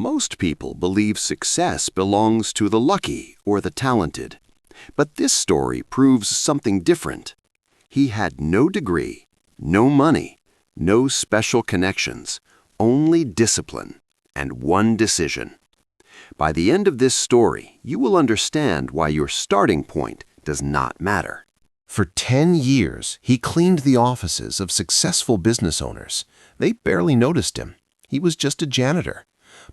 Most people believe success belongs to the lucky or the talented. But this story proves something different. He had no degree, no money, no special connections, only discipline, and one decision. By the end of this story, you will understand why your starting point does not matter. For 10 years, he cleaned the offices of successful business owners. They barely noticed him. He was just a janitor.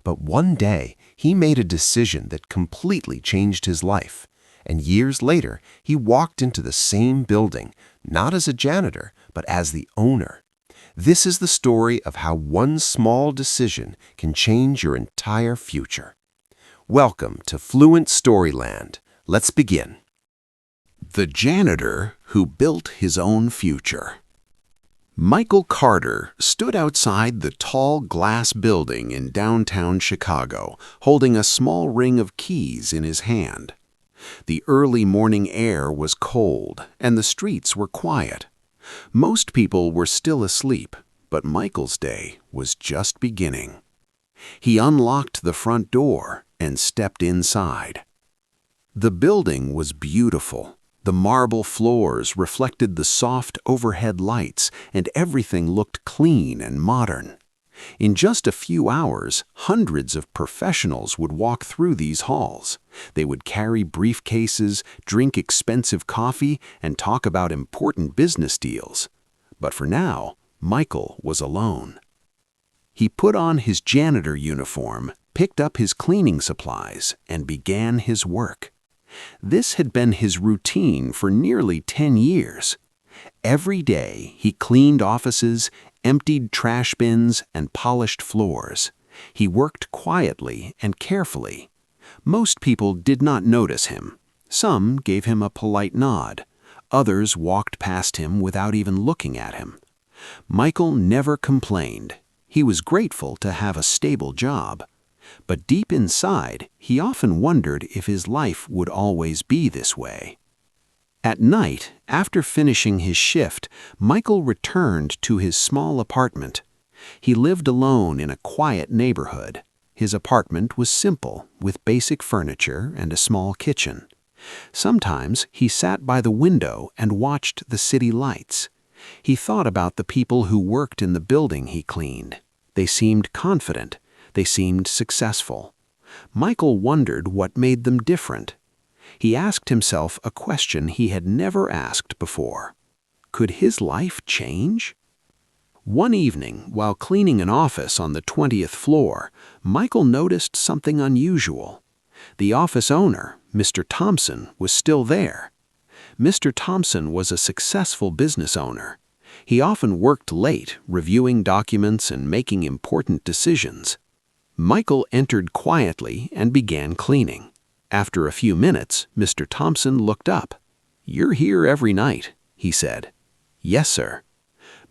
But one day, he made a decision that completely changed his life. And years later, he walked into the same building, not as a janitor, but as the owner. This is the story of how one small decision can change your entire future. Welcome to Fluent Storyland. Let's begin. The janitor who built his own future. Michael Carter stood outside the tall glass building in downtown Chicago, holding a small ring of keys in his hand. The early morning air was cold, and the streets were quiet. Most people were still asleep, but Michael's day was just beginning. He unlocked the front door and stepped inside. The building was beautiful. The marble floors reflected the soft overhead lights, and everything looked clean and modern. In just a few hours, hundreds of professionals would walk through these halls. They would carry briefcases, drink expensive coffee, and talk about important business deals. But for now, Michael was alone. He put on his janitor uniform, picked up his cleaning supplies, and began his work. This had been his routine for nearly 10 years. Every day, he cleaned offices, emptied trash bins, and polished floors. He worked quietly and carefully. Most people did not notice him. Some gave him a polite nod. Others walked past him without even looking at him. Michael never complained. He was grateful to have a stable job. But deep inside, he often wondered if his life would always be this way. At night, after finishing his shift, Michael returned to his small apartment. He lived alone in a quiet neighborhood. His apartment was simple, with basic furniture and a small kitchen. Sometimes he sat by the window and watched the city lights. He thought about the people who worked in the building he cleaned. They seemed confident. They seemed successful. Michael wondered what made them different. He asked himself a question he had never asked before. Could his life change? One evening, while cleaning an office on the 20th floor, Michael noticed something unusual. The office owner, Mr. Thompson, was still there. Mr. Thompson was a successful business owner. He often worked late, reviewing documents and making important decisions. Michael entered quietly and began cleaning. After a few minutes, Mr. Thompson looked up. "You're here every night," he said. "Yes, sir."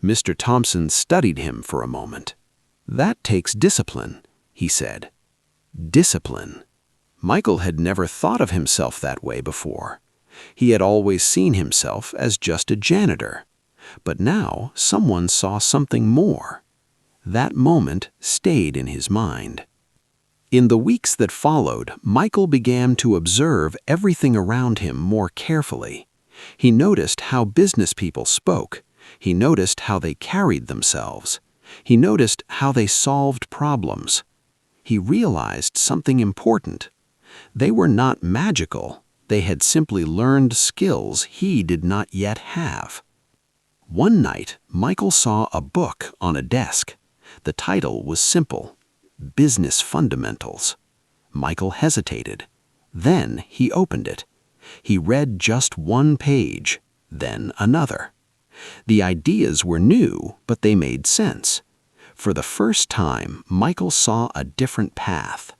Mr. Thompson studied him for a moment. "That takes discipline," he said. Discipline. Michael had never thought of himself that way before. He had always seen himself as just a janitor. But now someone saw something more. That moment stayed in his mind. In the weeks that followed, Michael began to observe everything around him more carefully. He noticed how business people spoke. He noticed how they carried themselves. He noticed how they solved problems. He realized something important. They were not magical. They had simply learned skills he did not yet have. One night, Michael saw a book on a desk. The title was simple: Business Fundamentals. Michael hesitated. Then he opened it. He read just one page, then another. The ideas were new, but they made sense. For the first time, Michael saw a different path.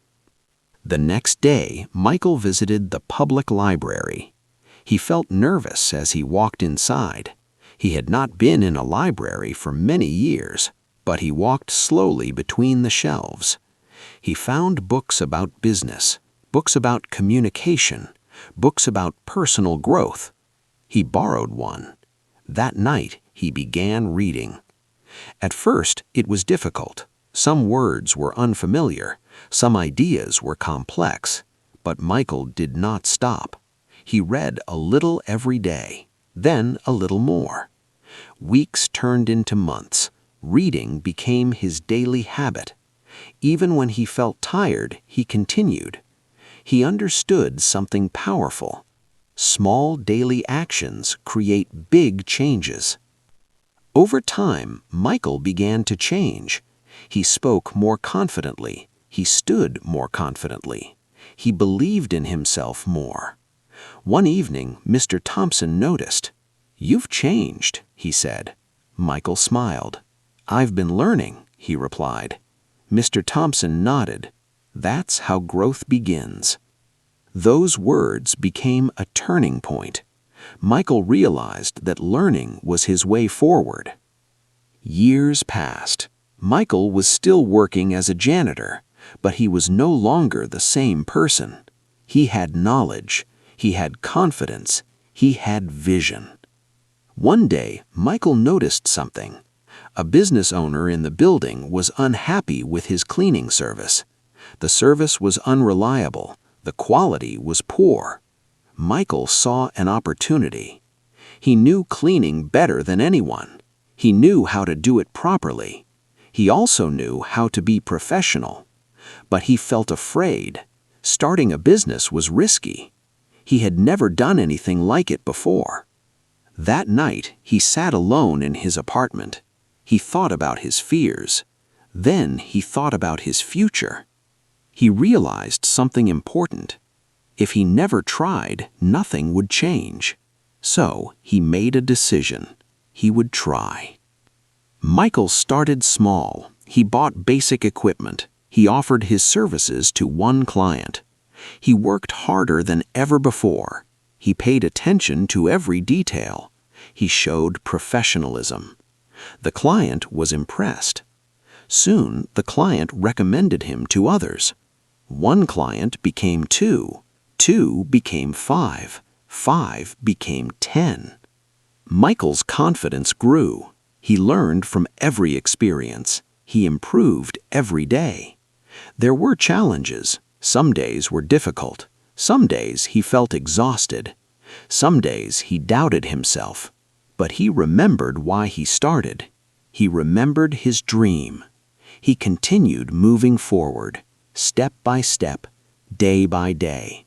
The next day, Michael visited the public library. He felt nervous as he walked inside. He had not been in a library for many years, but he walked slowly between the shelves. He found books about business, books about communication, books about personal growth. He borrowed one. That night, he began reading. At first, it was difficult. Some words were unfamiliar. Some ideas were complex, but Michael did not stop. He read a little every day, then a little more. Weeks turned into months. Reading became his daily habit. Even when he felt tired, he continued. He understood something powerful. Small daily actions create big changes. Over time, Michael began to change. He spoke more confidently. He stood more confidently. He believed in himself more. One evening, Mr. Thompson noticed. "You've changed," he said. Michael smiled. "I've been learning," he replied. Mr. Thompson nodded. That's how growth begins. Those words became a turning point. Michael realized that learning was his way forward. Years passed. Michael was still working as a janitor, but he was no longer the same person. He had knowledge, he had confidence, he had vision. One day, Michael noticed something. A business owner in the building was unhappy with his cleaning service. The service was unreliable. The quality was poor. Michael saw an opportunity. He knew cleaning better than anyone. He knew how to do it properly. He also knew how to be professional. But he felt afraid. Starting a business was risky. He had never done anything like it before. That night, he sat alone in his apartment. He thought about his fears. Then he thought about his future. He realized something important. If he never tried, nothing would change. So he made a decision. He would try. Michael started small. He bought basic equipment. He offered his services to one client. He worked harder than ever before. He paid attention to every detail. He showed professionalism. The client was impressed. Soon, the client recommended him to others. One client became 2, 2 became 5, 5 became 10. Michael's confidence grew. He learned from every experience. He improved every day. There were challenges. Some days were difficult. Some days he felt exhausted. Some days he doubted himself. But he remembered why he started. He remembered his dream. He continued moving forward, step by step, day by day.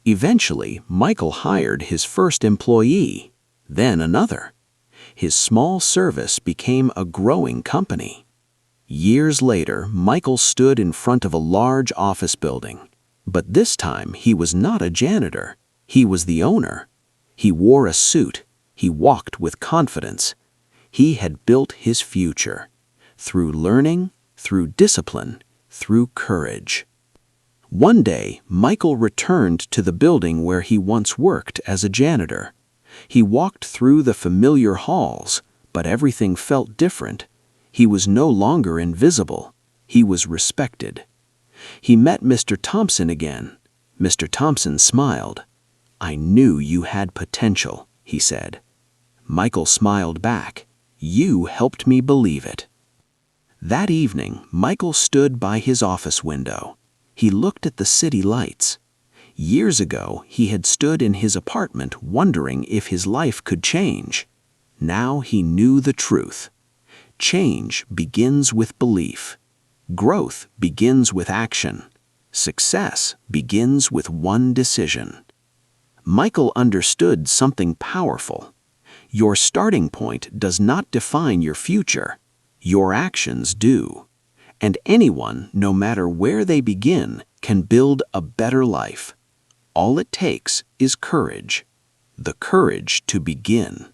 Eventually, Michael hired his first employee, then another. His small service became a growing company. Years later, Michael stood in front of a large office building. But this time, he was not a janitor. He was the owner. He wore a suit. He walked with confidence. He had built his future. Through learning, through discipline, through courage. One day, Michael returned to the building where he once worked as a janitor. He walked through the familiar halls, but everything felt different. He was no longer invisible. He was respected. He met Mr. Thompson again. Mr. Thompson smiled. "I knew you had potential," he said. Michael smiled back. "You helped me believe it." That evening, Michael stood by his office window. He looked at the city lights. Years ago, he had stood in his apartment wondering if his life could change. Now he knew the truth. Change begins with belief. Growth begins with action. Success begins with one decision. Michael understood something powerful. Your starting point does not define your future. Your actions do. And anyone, no matter where they begin, can build a better life. All it takes is courage. The courage to begin.